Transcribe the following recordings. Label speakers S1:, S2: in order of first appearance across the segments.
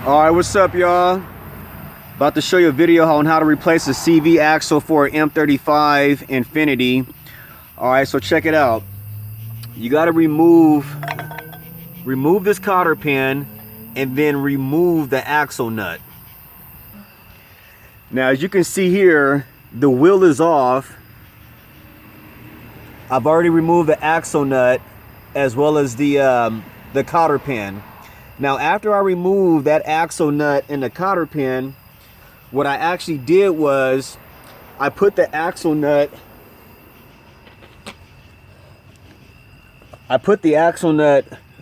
S1: All right, what's up, y'all? About to show you a video on how to replace the CV axle for an M35 Infiniti. All right, so check it out. You got to remove this cotter pin and then remove the axle nut. Now, as you can see here, the wheel is off. I've already removed the axle nut as well as the cotter pin. Now, after I removed that axle nut and the cotter pin, what I actually did was I put the axle nut,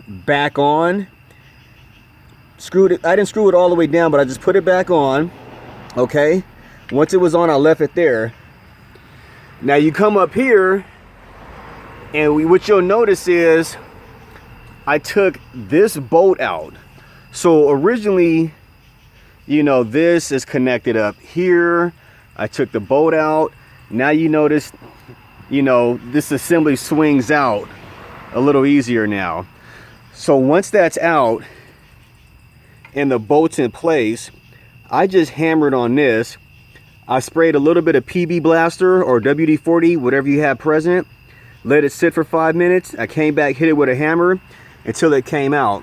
S1: back on. Screwed it. I didn't screw it all the way down, but I just put it back on. Okay. Once it was on, I left it there. Now you come up here, and what you'll notice is I took this bolt out. So originally, you know, this is connected up here. I took the bolt out. Now you notice, you know, this assembly swings out a little easier now. So once that's out and the bolt's in place, I just hammered on this. I sprayed a little bit of PB Blaster or WD-40, whatever you have present. Let it sit for 5 minutes. I came back, hit it with a hammer until it came out.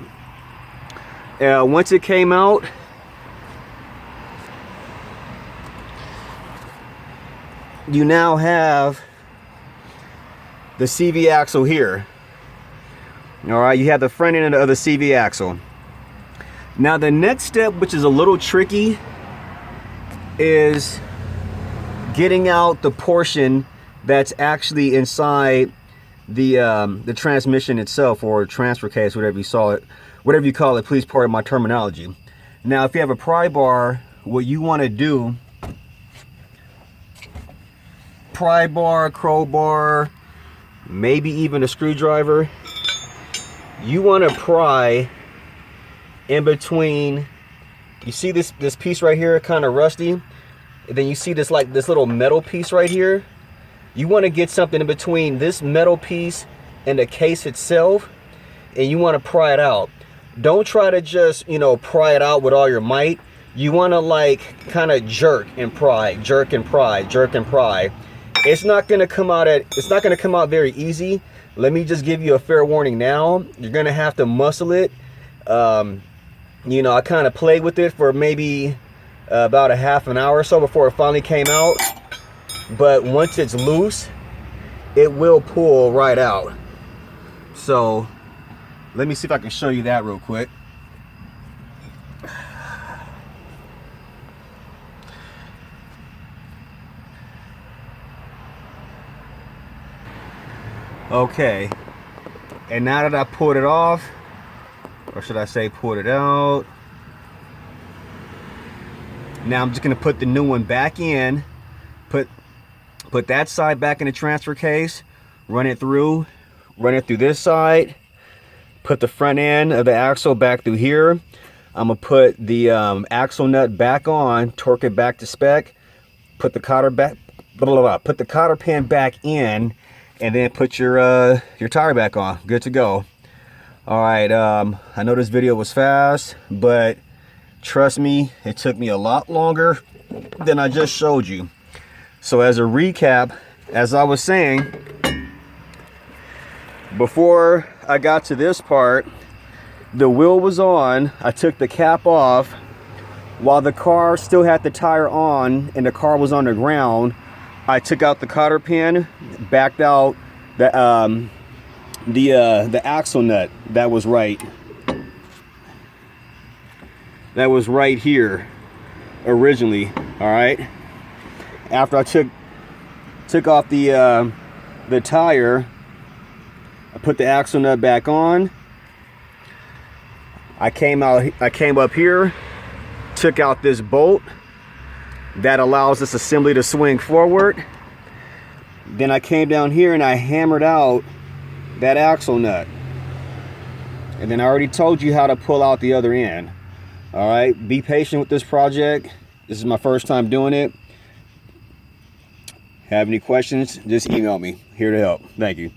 S1: Once it came out, you now have the CV axle here. All right, you have the front end of the CV axle. Now the next step, which is a little tricky, is getting out the portion that's actually inside the transmission itself, or transfer case, whatever you call it. Please pardon my terminology. Now, if you have a pry bar, what you want to do, pry bar, crowbar, maybe even a screwdriver, you want to pry in between. You see this piece right here, kind of rusty, and then you see this little metal piece right here. You want to get something in between this metal piece and the case itself, and you want to pry it out. Don't try to just, you know, pry it out with all your might. You want to like kind of jerk and pry, jerk and pry, jerk and pry. It's not going to come out very easy. Let me just give you a fair warning now. You're going to have to muscle it. You know, I kind of played with it for maybe about a half an hour or so before it finally came out. But once it's loose, it will pull right out. So let me see if I can show you that real quick. Okay, and now that I pulled it off, or should I say pulled it out, now I'm just gonna put the new one back in, put that side back in the transfer case, run it through this side, put the front end of the axle back through here. I'm gonna put the axle nut back on, torque it back to spec, put the cotter pin back in, and then put your tire back on. Good to go. All right, I know this video was fast, but trust me, it took me a lot longer than I just showed you. So as a recap, as I was saying, before I got to this part, the wheel was on. I took the cap off while the car still had the tire on and the car was on the ground. I took out the cotter pin, backed out the axle nut that was right here originally. All right, after I took off the tire, I put the axle nut back on. I came up here, took out this bolt that allows this assembly to swing forward. Then I came down here and I hammered out that axle nut. And then I already told you how to pull out the other end. All right, be patient with this project. This is my first time doing it. Have any questions, just email me. Here to help. Thank you.